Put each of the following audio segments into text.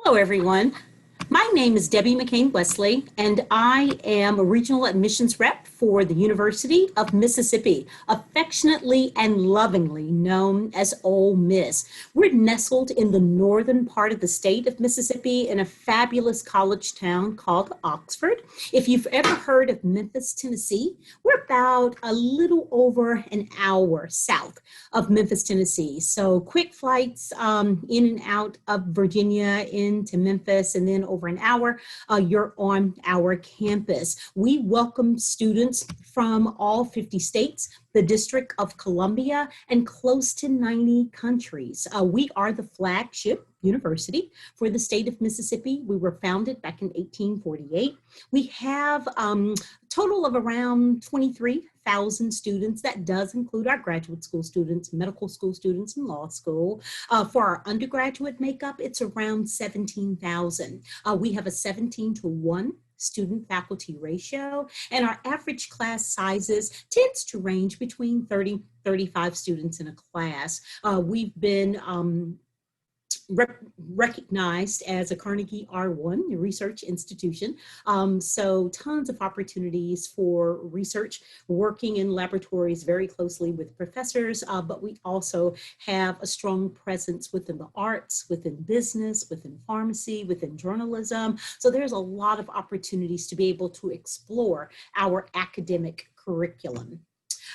Hello, everyone. My name is Debbie McCain Wesley, and I am a regional admissions rep for the University of Mississippi, affectionately and lovingly known as Ole Miss. We're nestled in the northern part of the state of Mississippi in a fabulous college town called Oxford. If you've ever heard of Memphis, Tennessee, we're about a little over an hour south of Memphis, Tennessee. So quick flights in and out of Virginia into Memphis, and then over an hour, you're on our campus. We welcome students from all 50 states, the District of Columbia, and close to 90 countries. We are the flagship university for the state of Mississippi. We were founded back in 1848. We have a total of around 23,000 students. That does include our graduate school students, medical school students, and law school. For our undergraduate makeup, it's around 17,000. We have a 17-to-1 student faculty ratio, and our average class sizes tends to range between 35 students in a class. We've been recognized as a Carnegie R1 research institution. So tons of opportunities for research, working in laboratories very closely with professors, but we also have a strong presence within the arts, within business, within pharmacy, within journalism. So there's a lot of opportunities to be able to explore our academic curriculum.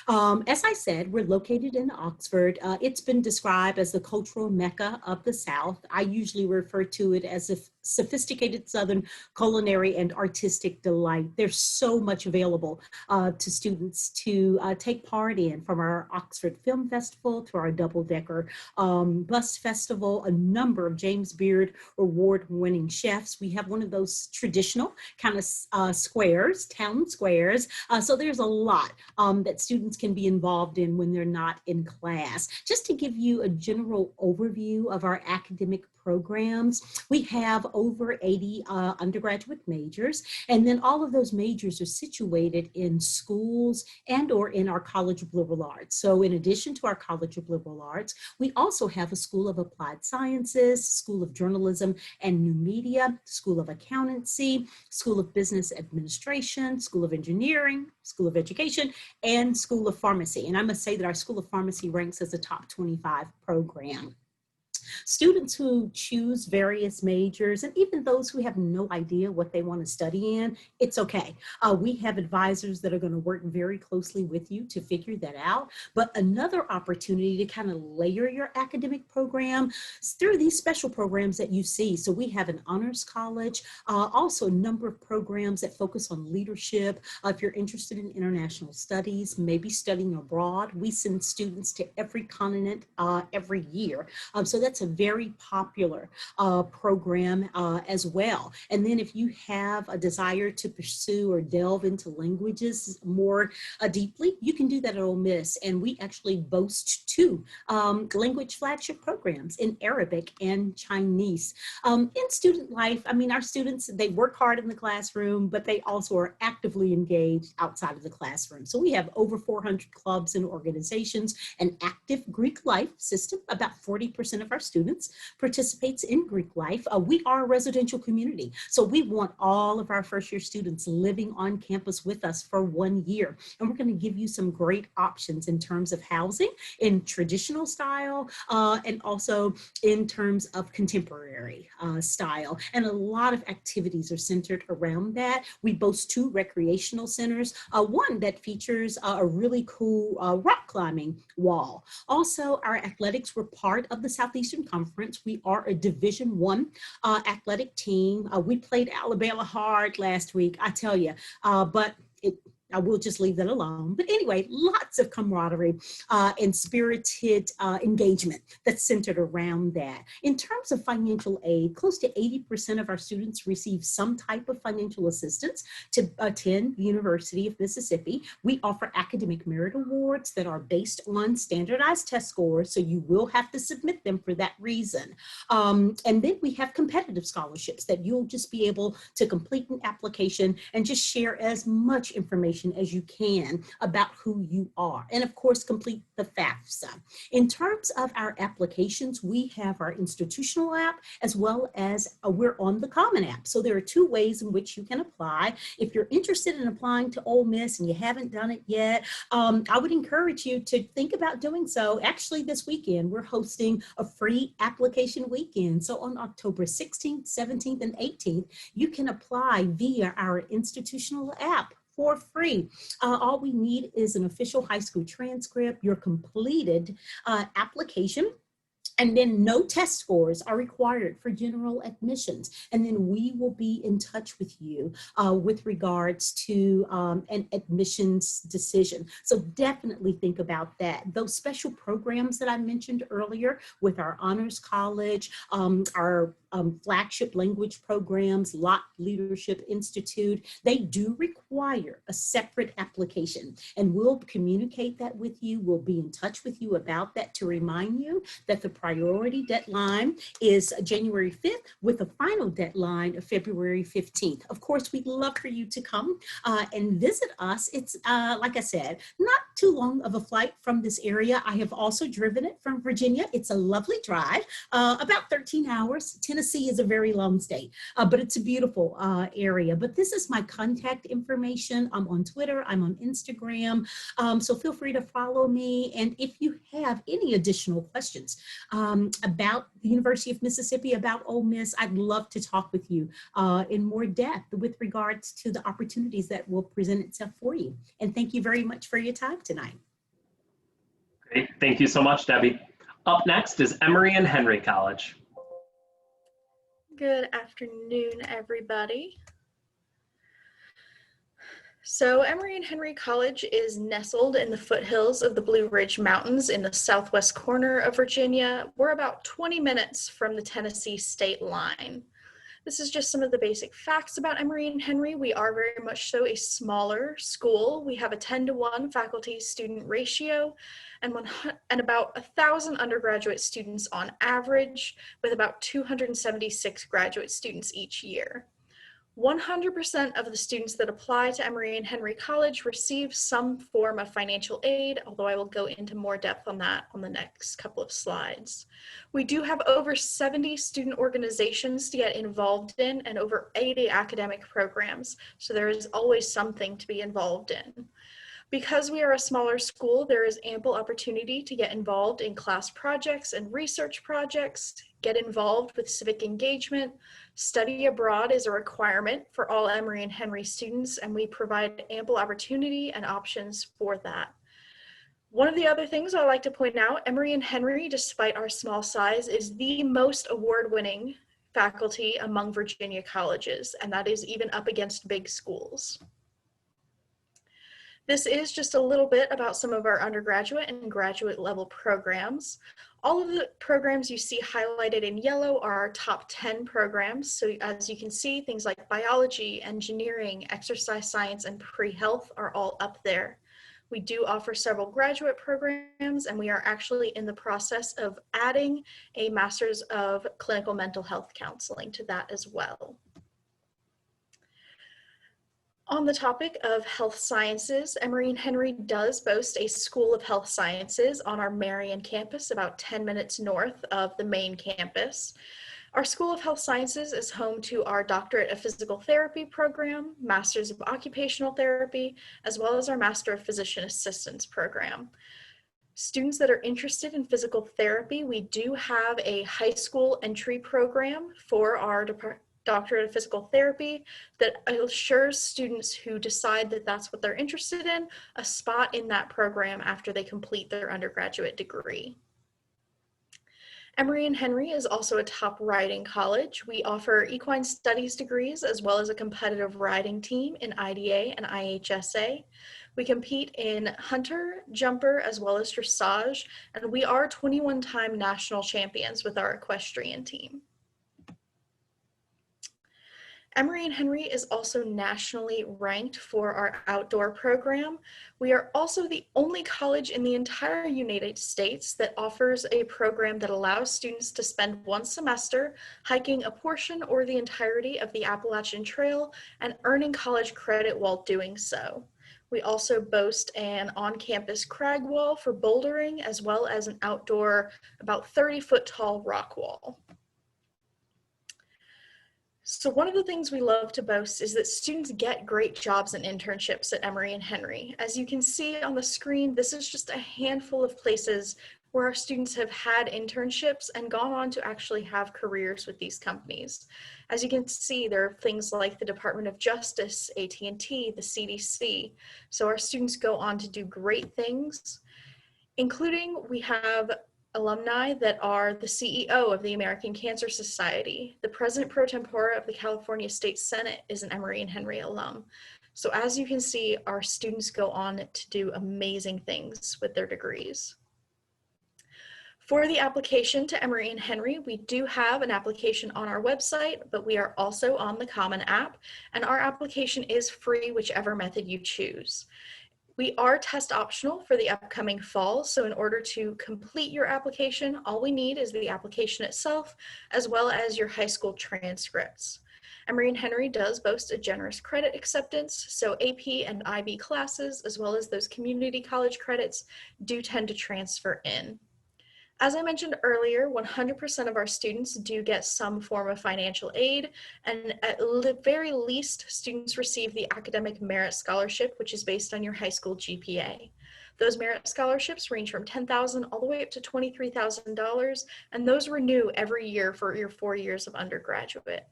As I said, we're located in Oxford. It's been described as the cultural mecca of the South. I usually refer to it as a sophisticated Southern culinary and artistic delight. There's so much available to students to take part in, from our Oxford Film Festival to our double-decker bus festival, a number of James Beard award-winning chefs. We have one of those traditional kind of squares, town squares. So there's a lot that students can be involved in when they're not in class. Just to give you a general overview of our academic programs, we have over 80 undergraduate majors, and then all of those majors are situated in schools and or in our College of Liberal Arts. So in addition to our College of Liberal Arts, we also have a School of Applied Sciences, School of Journalism and New Media, School of Accountancy, School of Business Administration, School of Engineering, School of Education, and School of Pharmacy. And I must say that our School of Pharmacy ranks as a top 25 program. Students who choose various majors, and even those who have no idea what they want to study in, it's okay. We have advisors that are going to work very closely with you to figure that out. But another opportunity to kind of layer your academic program is through these special programs that you see. So we have an honors college, also a number of programs that focus on leadership. If you're interested in international studies, maybe studying abroad, we send students to every continent every year. So that's a very popular program as well. And then if you have a desire to pursue or delve into languages more deeply, you can do that at Ole Miss. And we actually boast two language flagship programs in Arabic and Chinese. In student life, I mean, our students, they work hard in the classroom, but they also are actively engaged outside of the classroom. So we have over 400 clubs and organizations, an active Greek life system. About 40% of our students participates in Greek life. We are a residential community, so we want all of our first-year students living on campus with us for 1 year. And we're going to give you some great options in terms of housing, in traditional style, and also in terms of contemporary style. And a lot of activities are centered around that. We boast two recreational centers, one that features a really cool rock climbing wall. Also, our athletics were part of the Southeastern Conference. We are a Division I athletic team. We played Alabama hard last week, I tell you, but I will just leave that alone. But anyway, lots of camaraderie and spirited engagement that's centered around that. In terms of financial aid, close to 80% of our students receive some type of financial assistance to attend the University of Mississippi. We offer academic merit awards that are based on standardized test scores, so you will have to submit them for that reason. And then we have competitive scholarships that you'll just be able to complete an application and just share as much information information as you can about who you are. And of course, complete the FAFSA. In terms of our applications, we have our institutional app as well as we're on the Common App. So there are two ways in which you can apply. If you're interested in applying to Ole Miss and you haven't done it yet, I would encourage you to think about doing so. Actually, this weekend, we're hosting a free application weekend. So on October 16th, 17th, and 18th, you can apply via our institutional app for free. All we need is an official high school transcript, your completed application, and then no test scores are required for general admissions. And then we will be in touch with you with regards to an admissions decision. So definitely think about that. Those special programs that I mentioned earlier with our Honors College, our flagship language programs, Lot Leadership Institute, they do require a separate application. And we'll communicate that with you. We'll be in touch with you about that to remind you that the priority deadline is January 5th with a final deadline of February 15th. Of course, we'd love for you to come and visit us. It's, like I said, not too long of a flight from this area. I have also driven it from Virginia. It's a lovely drive, about 13 hours. Tennessee is a very long state, but it's a beautiful area. But this is my contact information. I'm on Twitter, I'm on Instagram, so feel free to follow me. And if you have any additional questions about the University of Mississippi, about Ole Miss, I'd love to talk with you in more depth with regards to the opportunities that will present itself for you. And thank you very much for your time tonight. Great, thank you so much, Debbie. Up next is Emory and Henry College. Good afternoon, everybody. So Emory and Henry College is nestled in the foothills of the Blue Ridge Mountains in the southwest corner of Virginia. We're about 20 minutes from the Tennessee state line. This is just some of the basic facts about Emory and Henry. We are very much so a smaller school. We have a 10-to-1 faculty-student ratio and about 1,000 undergraduate students on average, with about 276 graduate students each year. 100% of the students that apply to Emory and Henry College receive some form of financial aid, although I will go into more depth on that on the next couple of slides. We do have over 70 student organizations to get involved in and over 80 academic programs, so there is always something to be involved in. Because we are a smaller school, there is ample opportunity to get involved in class projects and research projects, get involved with civic engagement. Study abroad is a requirement for all Emory and Henry students, and we provide ample opportunity and options for that. One of the other things I like to point out, Emory and Henry, despite our small size, is the most award-winning faculty among Virginia colleges, and that is even up against big schools. This is just a little bit about some of our undergraduate and graduate level programs. All of the programs you see highlighted in yellow are our top 10 programs. So as you can see, things like biology, engineering, exercise science, and pre-health are all up there. We do offer several graduate programs, and we are actually in the process of adding a Master's of Clinical Mental Health Counseling to that as well. On the topic of health sciences, Emory and Henry does boast a School of Health Sciences on our Marion campus, about 10 minutes north of the main campus. Our School of Health Sciences is home to our Doctorate of Physical Therapy program, Masters of Occupational Therapy, as well as our Master of Physician Assistants program. Students that are interested in physical therapy, we do have a high school entry program for our Doctorate of Physical Therapy that assures students who decide that that's what they're interested in a spot in that program after they complete their undergraduate degree. Emory and Henry is also a top riding college. We offer equine studies degrees as well as a competitive riding team in IDA and IHSA. We compete in hunter, jumper, as well as dressage, and we are 21-time national champions with our equestrian team. Emory and Henry is also nationally ranked for our outdoor program. We are also the only college in the entire United States that offers a program that allows students to spend one semester hiking a portion or the entirety of the Appalachian Trail and earning college credit while doing so. We also boast an on-campus crag wall for bouldering, as well as an outdoor, about 30-foot tall rock wall. So one of the things we love to boast is that students get great jobs and internships at Emory and Henry. As you can see on the screen, this is just a handful of places where our students have had internships and gone on to actually have careers with these companies. As you can see, there are things like the Department of Justice, AT&T, the CDC. So our students go on to do great things, including we have alumni that are the CEO of the American Cancer Society. The President Pro Tempore of the California State Senate is an Emory and Henry alum. So as you can see, our students go on to do amazing things with their degrees. For the application to Emory and Henry, we do have an application on our website, but we are also on the Common App, and our application is free whichever method you choose. We are test optional for the upcoming fall, so in order to complete your application, all we need is the application itself, as well as your high school transcripts. Emory and Henry does boast a generous credit acceptance, so AP and IB classes, as well as those community college credits, do tend to transfer in. As I mentioned earlier, 100% of our students do get some form of financial aid, and at the very least, students receive the Academic Merit Scholarship, which is based on your high school GPA. Those merit scholarships range from $10,000 all the way up to $23,000, and those renew every year for your 4 years of undergraduate.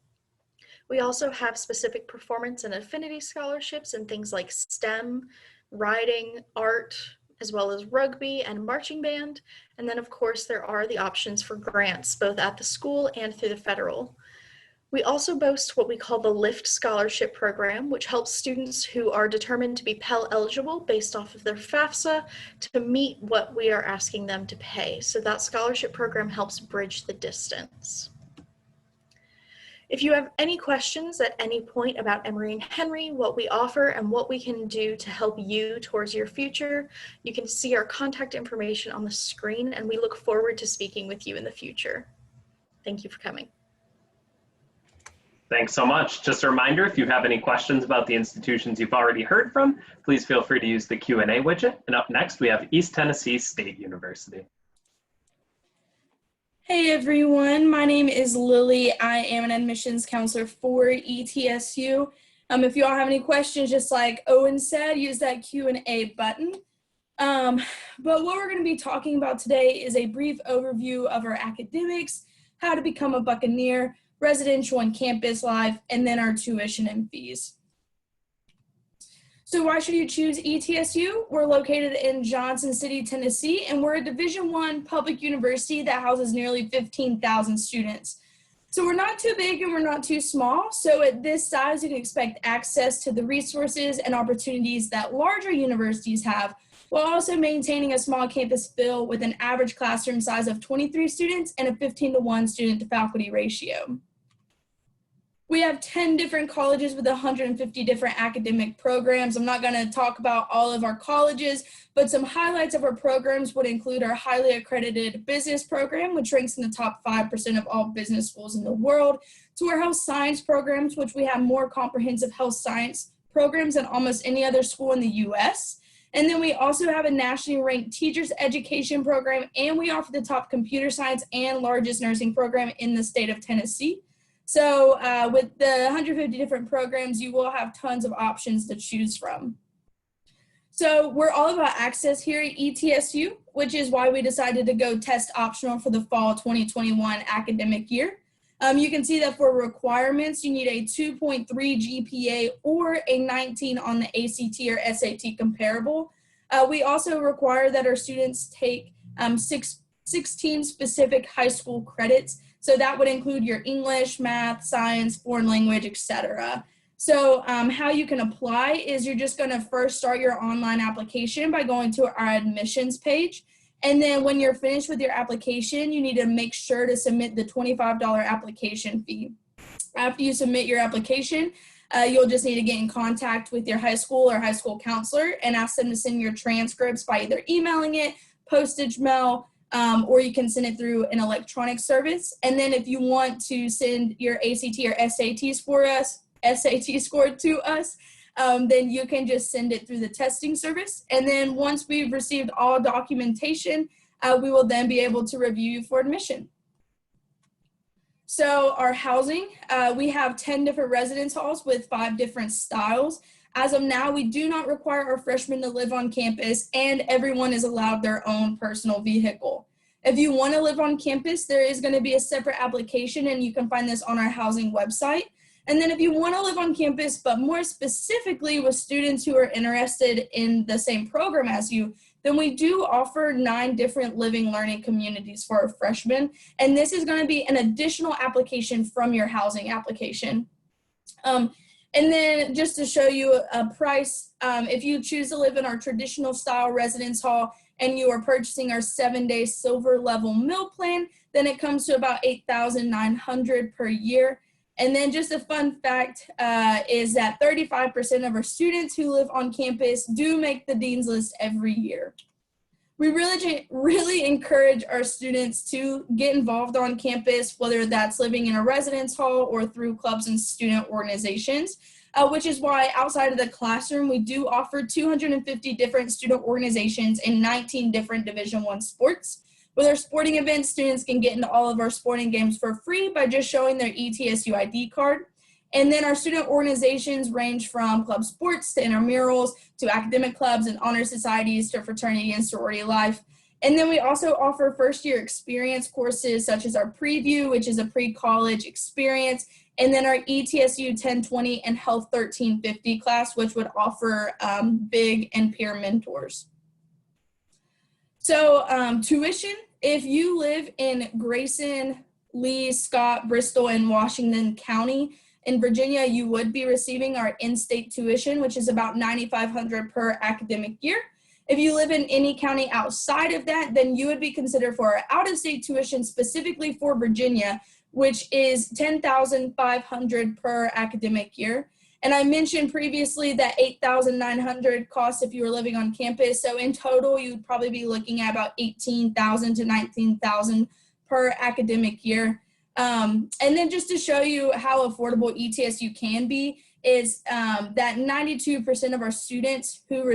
We also have specific performance and affinity scholarships in things like STEM, writing, art, as well as rugby and marching band. And then of course there are the options for grants, both at the school and through the federal. We also boast what we call the LIFT Scholarship Program, which helps students who are determined to be Pell eligible based off of their FAFSA to meet what we are asking them to pay. So that scholarship program helps bridge the distance. If you have any questions at any point about Emory and Henry, what we offer and what we can do to help you towards your future, you can see our contact information on the screen, and we look forward to speaking with you in the future. Thank you for coming. Thanks so much. Just a reminder, if you have any questions about the institutions you've already heard from, please feel free to use the Q&A widget. And up next, we have East Tennessee State University. Hey everyone, my name is Lily. I am an admissions counselor for ETSU. If you all have any questions, just like Owen said, use that Q&A button. But what we're going to be talking about today is a brief overview of our academics, how to become a Buccaneer, residential and campus life, and then our tuition and fees. So why should you choose ETSU? We're located in Johnson City, Tennessee, and we're a Division I public university that houses nearly 15,000 students. So we're not too big and we're not too small. So at this size, you can expect access to the resources and opportunities that larger universities have, while also maintaining a small campus feel with an average classroom size of 23 students and a 15-to-1 student to faculty ratio. We have 10 different colleges with 150 different academic programs. I'm not going to talk about all of our colleges, but some highlights of our programs would include our highly accredited business program, which ranks in the top 5% of all business schools in the world, to our health science programs, which we have more comprehensive health science programs than almost any other school in the U.S. And then we also have a nationally ranked teachers education program, and we offer the top computer science and largest nursing program in the state of Tennessee. So with the 150 different programs, you will have tons of options to choose from. So we're all about access here at ETSU, which is why we decided to go test optional for the fall 2021 academic year. You can see that for requirements, you need a 2.3 GPA or a 19 on the ACT or SAT comparable. We also require that our students take 16 specific high school credits. So that would include your English, math, science, foreign language, etc. So how you can apply is you're just going to first start your online application by going to our admissions page. And then when you're finished with your application, you need to make sure to submit the $25 application fee. After you submit your application, you'll just need to get in contact with your high school or high school counselor and ask them to send your transcripts by either emailing it, postage mail, or you can send it through an electronic service. And then if you want to send your ACT or SAT score to us, then you can just send it through the testing service. And then once we've received all documentation, we will then be able to review you for admission. So our housing, we have 10 different residence halls with 5 different styles. As of now, we do not require our freshmen to live on campus, and everyone is allowed their own personal vehicle. If you want to live on campus, there is going to be a separate application, and you can find this on our housing website. And then if you want to live on campus, but more specifically with students who are interested in the same program as you, then we do offer 9 different living learning communities for our freshmen. And this is going to be an additional application from your housing application. And then just to show you a price, if you choose to live in our traditional style residence hall and you are purchasing our 7-day silver level meal plan, then it comes to about $8,900 per year. And then just a fun fact is that 35% of our students who live on campus do make the Dean's List every year. We really encourage our students to get involved on campus, whether that's living in a residence hall or through clubs and student organizations, which is why outside of the classroom, we do offer 250 different student organizations in 19 different Division I sports. With our sporting events, students can get into all of our sporting games for free by just showing their ETSU ID card. And then our student organizations range from club sports to intramurals to academic clubs and honor societies to fraternity and sorority life. And then we also offer first-year experience courses such as our Preview, which is a pre-college experience, and then our ETSU 1020 and Health 1350 class, which would offer big and peer mentors. So tuition, if you live in Grayson, Lee, Scott, Bristol, and Washington County, in Virginia, you would be receiving our in-state tuition, which is about $9,500 per academic year. If you live in any county outside of that, then you would be considered for our out-of-state tuition specifically for Virginia, which is $10,500 per academic year. And I mentioned previously that $8,900 costs if you were living on campus. So in total, you'd probably be looking at about $18,000 to $19,000 per academic year. And then just to show you how affordable ETSU can be is that 92% of our students who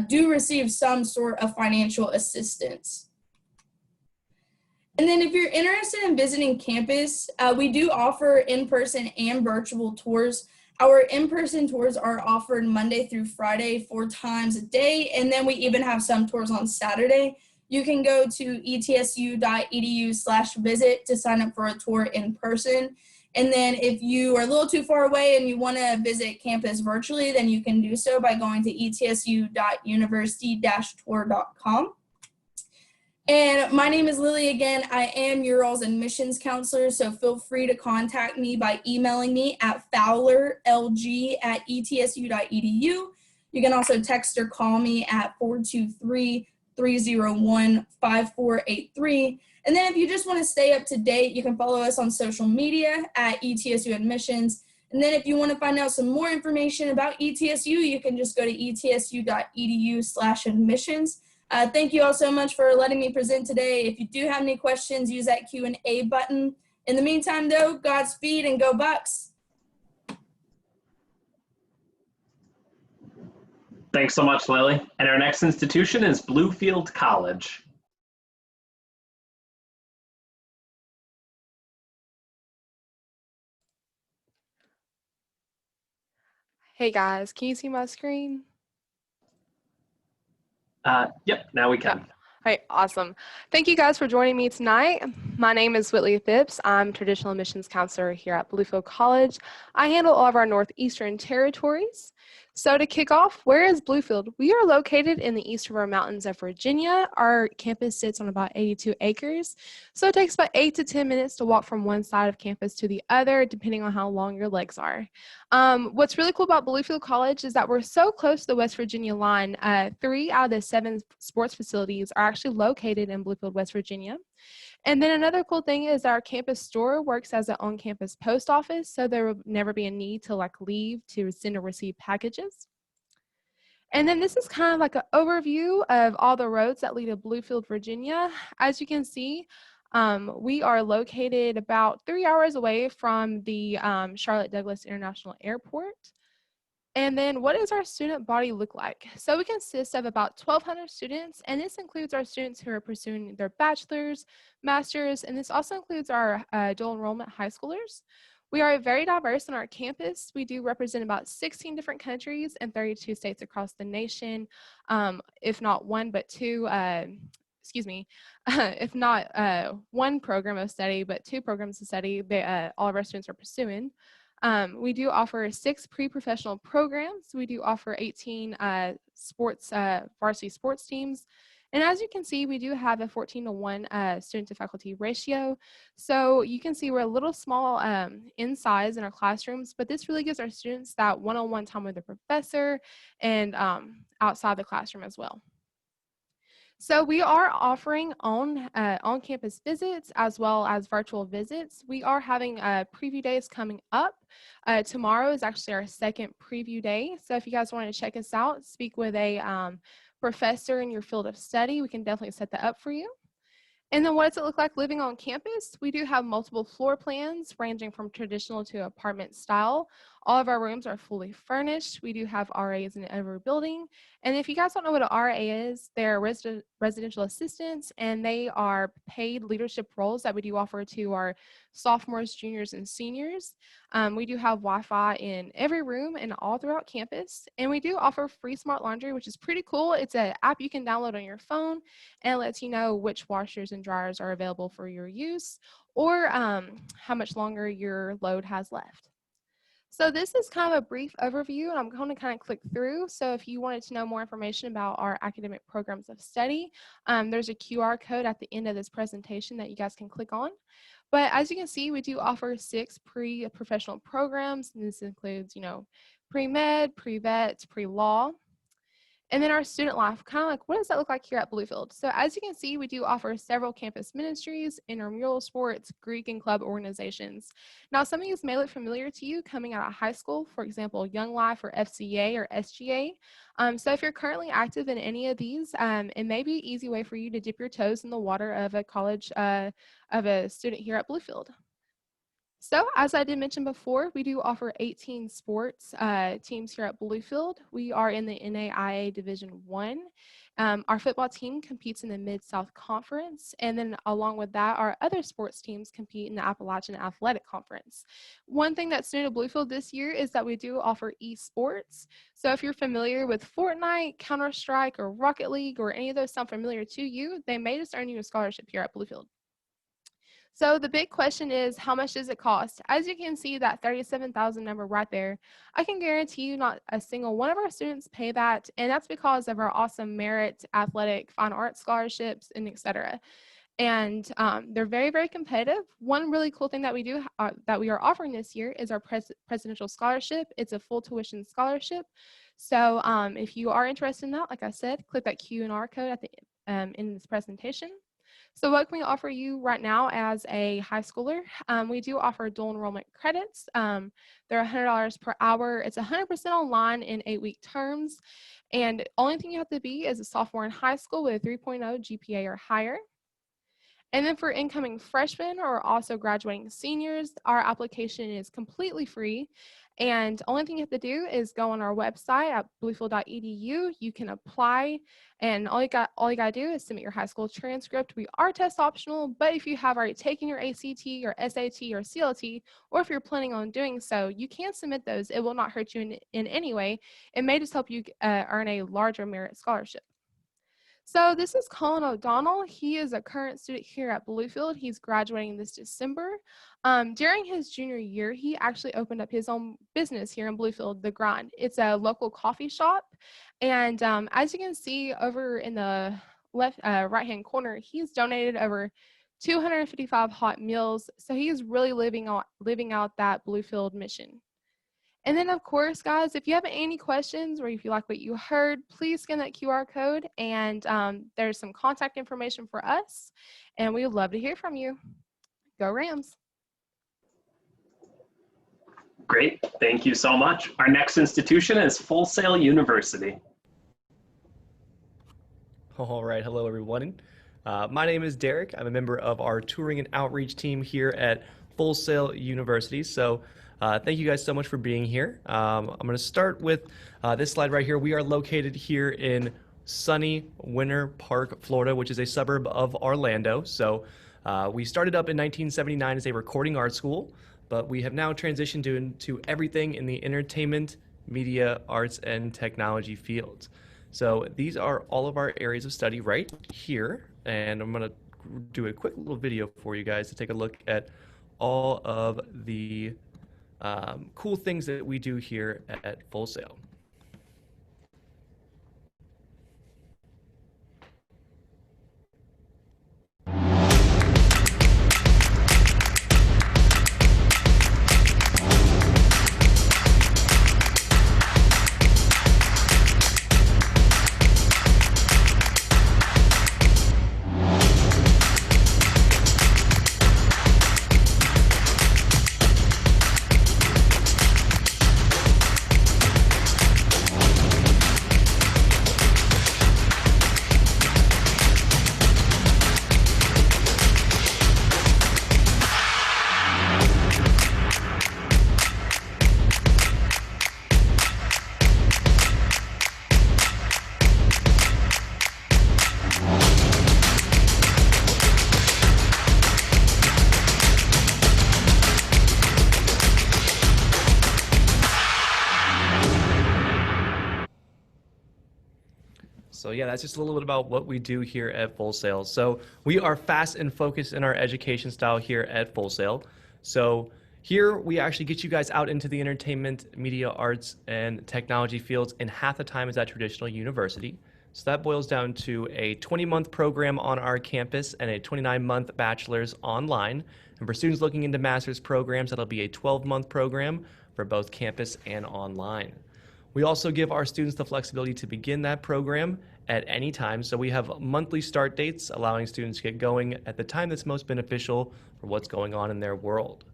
do receive some sort of financial assistance. And then if you're interested in visiting campus, we do offer in-person and virtual tours. Our in-person tours are offered Monday through Friday, 4 times a day, and then we even have some tours on Saturday. You can go to etsu.edu/visit to sign up for a tour in person. And then if you are a little too far away and you want to visit campus virtually, then you can do so by going to etsu.university-tour.com. And my name is Lily again. I am your all's admissions counselor, so feel free to contact me by emailing me at fowlerlg@etsu.edu. You can also text or call me at 423-301-5483. And then if you just want to stay up to date, you can follow us on social media at ETSU Admissions. And then if you want to find out some more information about ETSU, you can just go to etsu.edu/admissions. Thank you all so much for letting me present today. If you do have any questions, use that Q&A button. In the meantime, though, Godspeed and go Bucks. Thanks so much, Lily. And our next institution is Bluefield College. Hey guys, can you see my screen? Yep, now we can. All right, awesome. Thank you guys for joining me tonight. My name is Whitley Phipps. I'm traditional admissions counselor here at Bluefield College. I handle all of our northeastern territories. So to kick off, where is Bluefield? We are located in the east river mountains of Virginia. Our campus sits on about 82 acres. So it takes about 8 to 10 minutes to walk from one side of campus to the other, depending on how long your legs are. What's really cool about Bluefield College is that we're so close to the West Virginia line. 3 out of the 7 sports facilities are actually located in Bluefield, West Virginia. And then another cool thing is our campus store works as an on-campus post office, so there will never be a need to leave to send or receive packages. And then this is kind of like an overview of all the roads that lead to Bluefield, Virginia. As you can see, we are located about 3 hours away from the Charlotte Douglas International Airport. And then what does our student body look like? So we consist of about 1,200 students, and this includes our students who are pursuing their bachelor's, master's, and this also includes our dual enrollment high schoolers. We are very diverse on our campus. We do represent about 16 different countries and 32 states across the nation, if not one, but two, if not one program of study, but two programs of study that all of our students are pursuing. We do offer 6 pre-professional programs. We do offer 18 varsity sports teams. And as you can see, we do have a 14-to-1 student to faculty ratio. So you can see we're a little small in size in our classrooms, but this really gives our students that one-on-one time with the professor and outside the classroom as well. So we are offering on-campus visits as well as virtual visits. We are having preview days coming up. Tomorrow is actually our second preview day. So if you guys want to check us out, speak with a professor in your field of study, we can definitely set that up for you. And then what does it look like living on campus? We do have multiple floor plans ranging from traditional to apartment style. All of our rooms are fully furnished. We do have RAs in every building. And if you guys don't know what an RA is, they're residential assistants, and they are paid leadership roles that we do offer to our sophomores, juniors, and seniors. We do have Wi-Fi in every room and all throughout campus. And we do offer free smart laundry, which is pretty cool. It's an app you can download on your phone, and it lets you know which washers and dryers are available for your use, or how much longer your load has left. So this is kind of a brief overview, and I'm going to kind of click through. So if you wanted to know more information about our academic programs of study, there's a QR code at the end of this presentation that you guys can click on. But as you can see, we do offer 6 pre-professional programs, and this includes, pre-med, pre-vet, pre-law. And then our student life, kind of like, what does that look like here at Bluefield? So as you can see, we do offer several campus ministries, intramural sports, Greek and club organizations. Now, some of these may look familiar to you coming out of high school, for example, Young Life or FCA or SGA. So if you're currently active in any of these, it may be an easy way for you to dip your toes in the water of a college, of a student here at Bluefield. So as I did mention before, we do offer 18 sports teams here at Bluefield. We are in the NAIA Division I. Our football team competes in the Mid-South Conference, and then along with that, our other sports teams compete in the Appalachian Athletic Conference. One thing that's new to Bluefield this year is that we do offer esports. So if you're familiar with Fortnite, Counter-Strike, or Rocket League, or any of those sound familiar to you, they may just earn you a scholarship here at Bluefield. So the big question is, how much does it cost? As you can see, that 37,000 number right there, I can guarantee you not a single one of our students pay that, and that's because of our awesome merit, athletic, fine arts scholarships, and etc. And they're very, very competitive. One really cool thing that we do that we are offering this year is our presidential scholarship. It's a full tuition scholarship. So if you are interested in that, like I said, click that Q&R code at the in this presentation. So what can we offer you right now as a high schooler? We do offer dual enrollment credits. They're $100 per hour. It's 100% online in 8-week terms. And the only thing you have to be is a sophomore in high school with a 3.0 GPA or higher. And then for incoming freshmen or also graduating seniors, our application is completely free. And the only thing you have to do is go on our website at bluefield.edu. You can apply, and all you gotta do is submit your high school transcript. We are test optional, but if you have already taken your ACT or SAT or CLT, or if you're planning on doing so, you can submit those. It will not hurt you in any way. It may just help you earn a larger merit scholarship. So this is Colin O'Donnell. He is a current student here at Bluefield. He's graduating this December. During his junior year, he actually opened up his own business here in Bluefield, The Grind. It's a local coffee shop. And as you can see over in the left right-hand corner, he's donated over 255 hot meals. So he's really living out that Bluefield mission. And then, of course, guys, if you have any questions or if you like what you heard, please scan that QR code, and there's some contact information for us, and we would love to hear from you. Go Rams. Great, thank you so much. Our next institution is Full Sail University. All right, hello everyone. My name is Derek. I'm a member of our touring and outreach team here at Full Sail University. So thank you guys so much for being here. I'm going to start with this slide right here. We are located here in sunny Winter Park, Florida, which is a suburb of Orlando. So we started up in 1979 as a recording art school, but we have now transitioned into everything in the entertainment, media, arts, and technology fields. So these are all of our areas of study right here, and I'm going to do a quick little video for you guys to take a look at all of the cool things that we do here at Full Sail. So yeah, that's just a little bit about what we do here at Full Sail. So we are fast and focused in our education style here at Full Sail. So here we actually get you guys out into the entertainment, media, arts, and technology fields in half the time as at traditional university. So that boils down to a 20-month program on our campus and a 29-month bachelor's online. And for students looking into master's programs, that'll be a 12-month program for both campus and online. We also give our students the flexibility to begin that program at any time. So we have monthly start dates, allowing students to get going at the time that's most beneficial for what's going on in their world.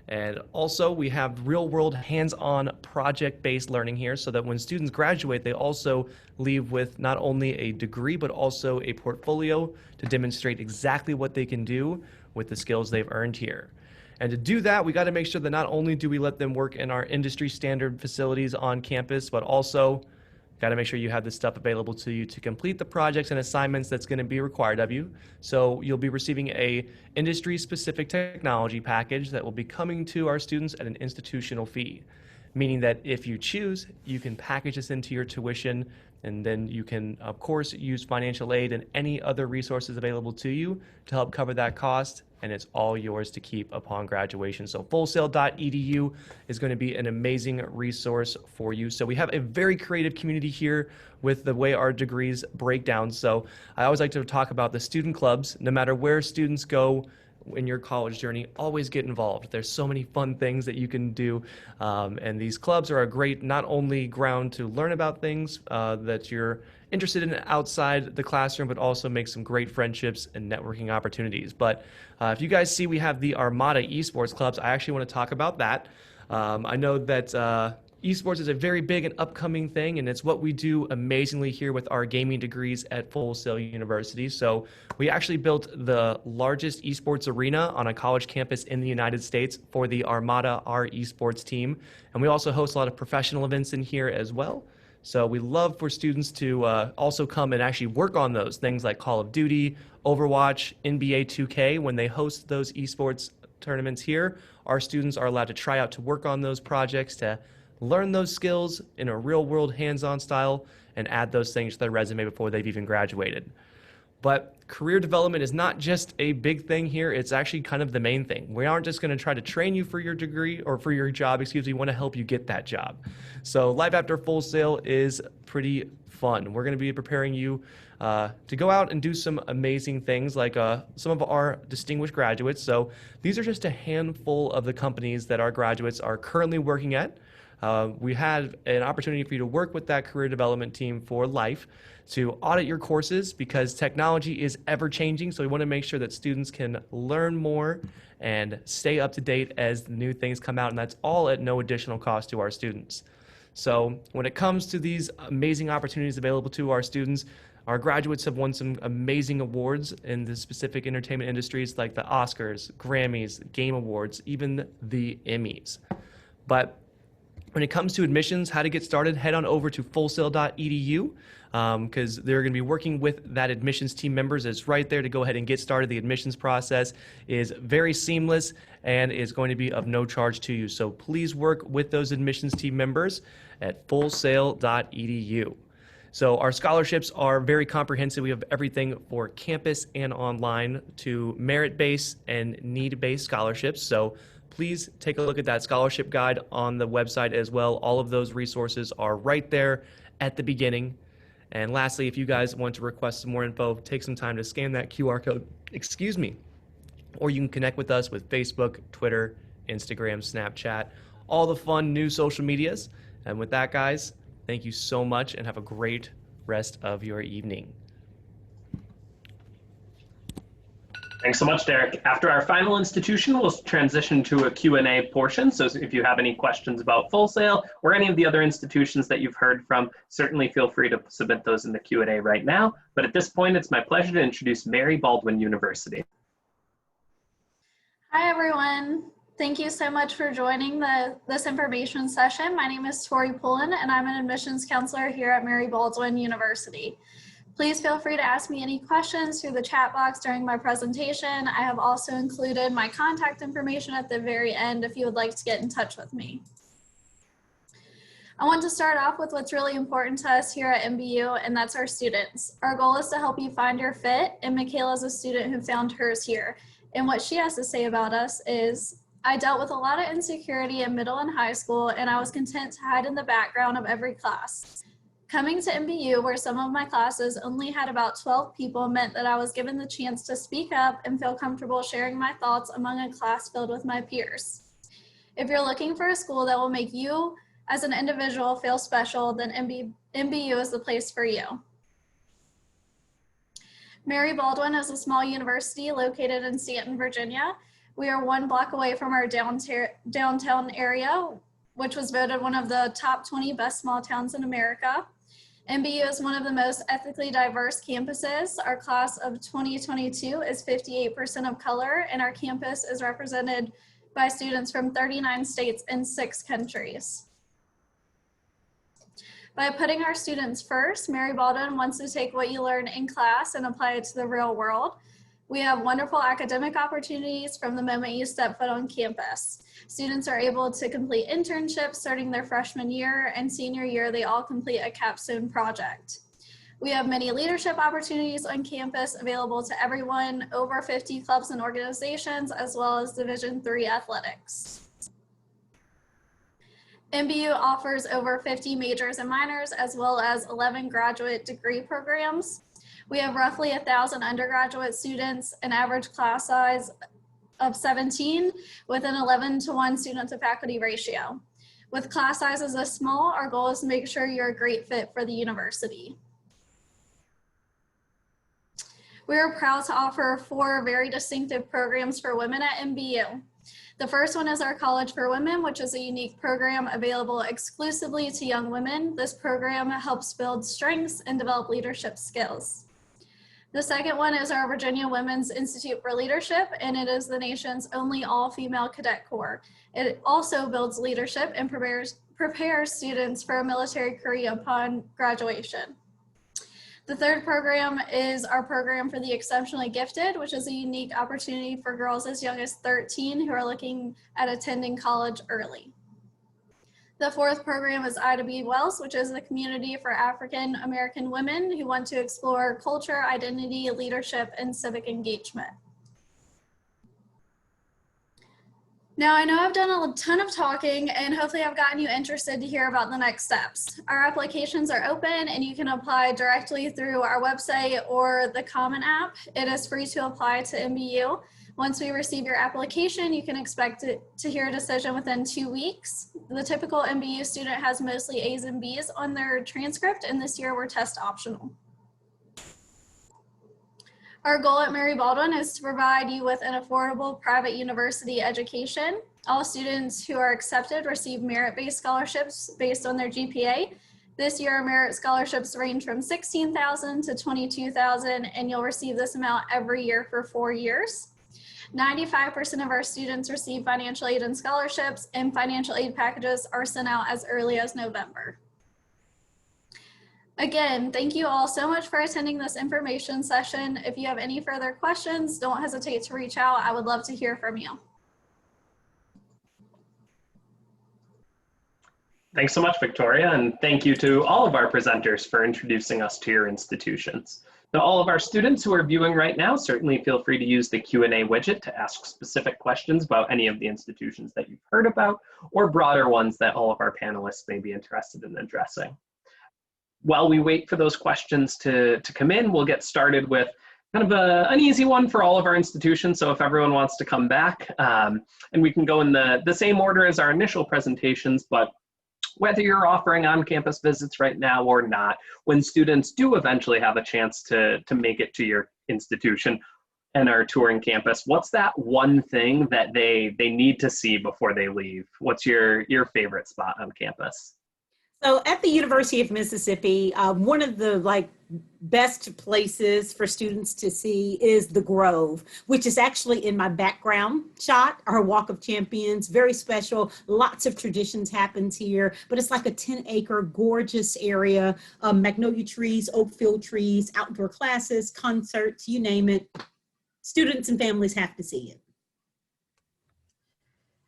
And also we have real-world hands-on project-based learning here, so that when students graduate, they also leave with not only a degree, but also a portfolio to demonstrate exactly what they can do with the skills they've earned here. And to do that, we got to make sure that not only do we let them work in our industry standard facilities on campus, but also got to make sure you have the stuff available to you to complete the projects and assignments that's going to be required of you. So you'll be receiving a industry-specific technology package that will be coming to our students at an institutional fee, meaning that if you choose, you can package this into your tuition, and then you can, of course, use financial aid and any other resources available to you to help cover that cost, and it's all yours to keep upon graduation. So fullsail.edu is going to be an amazing resource for you. So we have a very creative community here with the way our degrees break down. So I always like to talk about the student clubs. No matter where students go in your college journey, always get involved. There's so many fun things that you can do, and these clubs are a great not only ground to learn about things that you're interested in outside the classroom, but also make some great friendships and networking opportunities. But if you guys see we have the Armada esports clubs, I actually want to talk about that. I know that esports is a very big and upcoming thing, and it's what we do amazingly here with our gaming degrees at Full Sail University. So we actually built the largest esports arena on a college campus in the United States for the Armada, our esports team. And we also host a lot of professional events in here as well. So we love for students to also come and actually work on those things like Call of Duty, Overwatch, NBA 2K. When they host those esports tournaments here, our students are allowed to try out to work on those projects, to learn those skills in a real-world hands-on style, and add those things to their resume before they've even graduated. But career development is not just a big thing here, it's actually kind of the main thing. We aren't just going to try to train you for your degree or for your job, we want to help you get that job. So life after Full Sail is pretty fun. We're going to be preparing you to go out and do some amazing things like some of our distinguished graduates. So these are just a handful of the companies that our graduates are currently working at. We had an opportunity for you to work with that career development team for life to audit your courses, because technology is ever changing. So we want to make sure that students can learn more and stay up to date as new things come out. And that's all at no additional cost to our students. So when it comes to these amazing opportunities available to our students, Our graduates have won some amazing awards in the specific entertainment industries like the Oscars, Grammys, Game Awards, even the Emmys. But when it comes to admissions, how to get started, head on over to fullsail.edu because they're going to be working with that admissions team members. It's right there to go ahead and get started. The admissions process is very seamless and is going to be of no charge to you. So please work with those admissions team members at fullsail.edu. So our scholarships are very comprehensive. We have everything for campus and online to merit-based and need-based scholarships. So please take a look at that scholarship guide on the website as well. All of those resources are right there at the beginning. And lastly, if you guys want to request some more info, take some time to scan that QR code, or you can connect with us with Facebook, Twitter, Instagram, Snapchat, all the fun new social medias. And with that, guys, thank you so much and have a great rest of your evening. Thanks so much, Derek. After our final institution, we'll transition to a Q&A portion. So if you have any questions about Full Sail or any of the other institutions that you've heard from, certainly feel free to submit those in the Q&A right now. But at this point, it's my pleasure to introduce Mary Baldwin University. Hi, everyone. Thank you so much for joining this information session. My name is Tori Pullen, and I'm an admissions counselor here at Mary Baldwin University. Please feel free to ask me any questions through the chat box during my presentation. I have also included my contact information at the very end if you would like to get in touch with me. I want to start off with what's really important to us here at MBU, and that's our students. Our goal is to help you find your fit, and Michaela is a student who found hers here. And what she has to say about us is, I dealt with a lot of insecurity in middle and high school, and I was content to hide in the background of every class. Coming to MBU, where some of my classes only had about 12 people, meant that I was given the chance to speak up and feel comfortable sharing my thoughts among a class filled with my peers. If you're looking for a school that will make you as an individual feel special, then MBU is the place for you. Mary Baldwin is a small university located in Stanton, Virginia. We are 1 block away from our downtown area, which was voted one of the top 20 best small towns in America. MBU is one of the most ethnically diverse campuses. Our class of 2022 is 58% of color, and our campus is represented by students from 39 states and 6 countries. By putting our students first, Mary Baldwin wants to take what you learn in class and apply it to the real world. We have wonderful academic opportunities from the moment you step foot on campus. Students are able to complete internships starting their freshman year, and senior year they all complete a capstone project. We have many leadership opportunities on campus available to everyone, over 50 clubs and organizations, as well as Division III athletics. MBU offers over 50 majors and minors, as well as 11 graduate degree programs. We have roughly 1,000 undergraduate students, an average class size of 17, with an 11-to-1 student to faculty ratio. With class sizes this small, our goal is to make sure you're a great fit for the university. We are proud to offer 4 very distinctive programs for women at MBU. The first one is our College for Women, which is a unique program available exclusively to young women. This program helps build strengths and develop leadership skills. The second one is our Virginia Women's Institute for Leadership, and it is the nation's only all-female cadet corps. It also builds leadership and prepares students for a military career upon graduation. The third program is our program for the exceptionally gifted, which is a unique opportunity for girls as young as 13 who are looking at attending college early. The fourth program is Ida B. Wells, which is a community for African American women who want to explore culture, identity, leadership, and civic engagement. Now, I know I've done a ton of talking, and hopefully I've gotten you interested to hear about the next steps. Our applications are open, and you can apply directly through our website or the Common App. It is free to apply to MBU. Once we receive your application, you can expect to hear a decision within 2 weeks. The typical MBU student has mostly A's and B's on their transcript, and this year we're test optional. Our goal at Mary Baldwin is to provide you with an affordable private university education. All students who are accepted receive merit-based scholarships based on their GPA. This year, merit scholarships range from $16,000 to $22,000, and you'll receive this amount every year for 4 years. 95% of our students receive financial aid and scholarships, and financial aid packages are sent out as early as November. Again, thank you all so much for attending this information session. If you have any further questions, don't hesitate to reach out. I would love to hear from you. Thanks so much, Victoria, and thank you to all of our presenters for introducing us to your institutions. Now, all of our students who are viewing right now, certainly feel free to use the Q&A widget to ask specific questions about any of the institutions that you've heard about, or broader ones that all of our panelists may be interested in addressing. While we wait for those questions to come in, we'll get started with kind of an easy one for all of our institutions. So if everyone wants to come back, and we can go in the same order as our initial presentations, but whether you're offering on-campus visits right now or not, when students do eventually have a chance to make it to your institution and are touring campus, what's that one thing that they need to see before they leave? What's your favorite spot on campus? So at the University of Mississippi, one of the best places for students to see is the Grove, which is actually in my background shot, our Walk of Champions, very special. Lots of traditions happens here, but it's like a 10-acre gorgeous area, magnolia trees, oak field trees, outdoor classes, concerts, you name it. Students and families have to see it.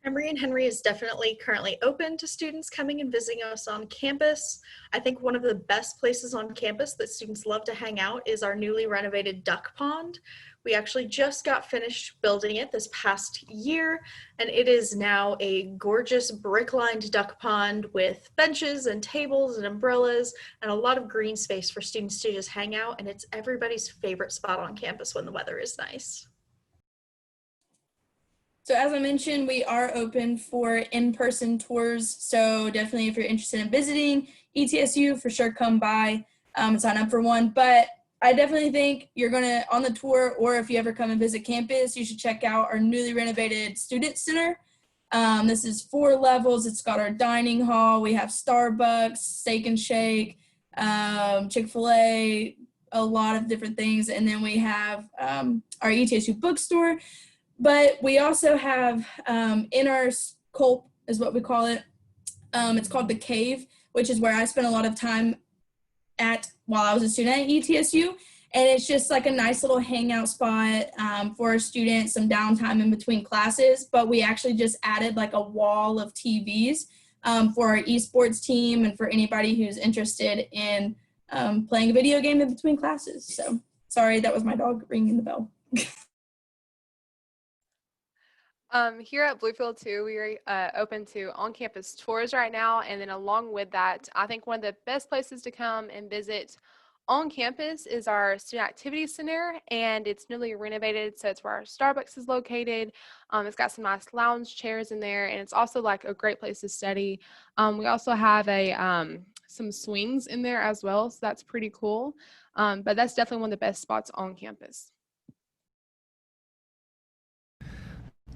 Emory and Henry is definitely currently open to students coming and visiting us on campus. I think one of the best places on campus that students love to hang out is our newly renovated duck pond. We actually just got finished building it this past year, and it is now a gorgeous brick-lined duck pond with benches and tables and umbrellas and a lot of green space for students to just hang out, and it's everybody's favorite spot on campus when the weather is nice. So as I mentioned, we are open for in-person tours. So definitely if you're interested in visiting ETSU, for sure come by and sign up for one. But I definitely think you're gonna, on the tour, or if you ever come and visit campus, you should check out our newly renovated Student Center. This is 4 levels. It's got our dining hall. We have Starbucks, Steak and Shake, Chick-fil-A, a lot of different things. And then we have our ETSU bookstore. But we also have in our COLP is what we call it. It's called the Cave, which is where I spent a lot of time at while I was a student at ETSU. And it's just like a nice little hangout spot for our students, some downtime in between classes. But we actually just added like a wall of TVs for our esports team and for anybody who's interested in playing a video game in between classes. So sorry, that was my dog ringing the bell. Here at Bluefield too, we are open to on-campus tours right now, and then along with that, I think one of the best places to come and visit on campus is our Student Activities Center, and it's newly renovated, so it's where our Starbucks is located. It's got some nice lounge chairs in there, and it's also like a great place to study. We also have some swings in there as well, so that's pretty cool. But that's definitely one of the best spots on campus.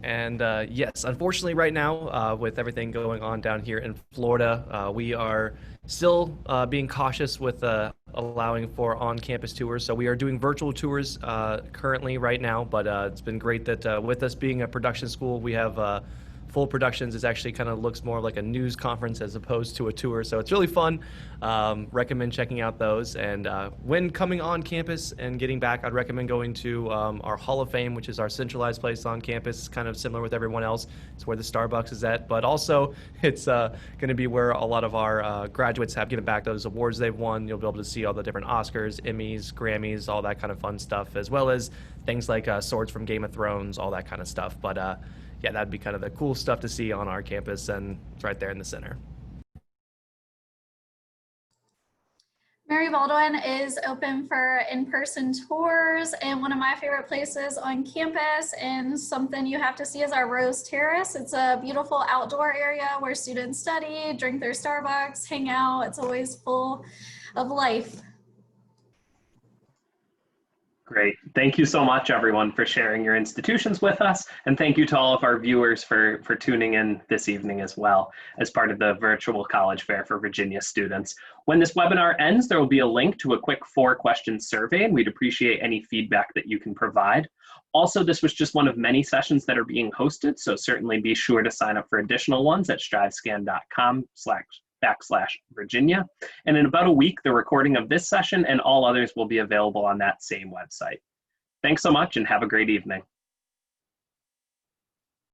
And yes, unfortunately right now, with everything going on down here in Florida, we are still being cautious with allowing for on-campus tours. So we are doing virtual tours currently right now, but it's been great that with us being a production school, we have full productions. It actually kind of looks more like a news conference as opposed to a tour. So it's really fun. Recommend checking out those. And when coming on campus and getting back, I'd recommend going to our Hall of Fame, which is our centralized place on campus, kind of similar with everyone else. It's where the Starbucks is at, but also it's going to be where a lot of our graduates have given back those awards they've won. You'll be able to see all the different Oscars, Emmys, Grammys, all that kind of fun stuff, as well as things like swords from Game of Thrones, all that kind of stuff. But yeah, that'd be kind of the cool stuff to see on our campus, and it's right there in the center. Mary Baldwin is open for in-person tours, and one of my favorite places on campus and something you have to see is our Rose Terrace. It's a beautiful outdoor area where students study, drink their Starbucks, hang out. It's always full of life. Great. Thank you so much, everyone, for sharing your institutions with us. And thank you to all of our viewers for tuning in this evening as well as part of the virtual college fair for Virginia students. When this webinar ends, there will be a link to a quick 4-question survey, and we'd appreciate any feedback that you can provide. Also, this was just one of many sessions that are being hosted, so certainly be sure to sign up for additional ones at strivescan.com/Virginia. And in about a week, the recording of this session and all others will be available on that same website. Thanks so much and have a great evening.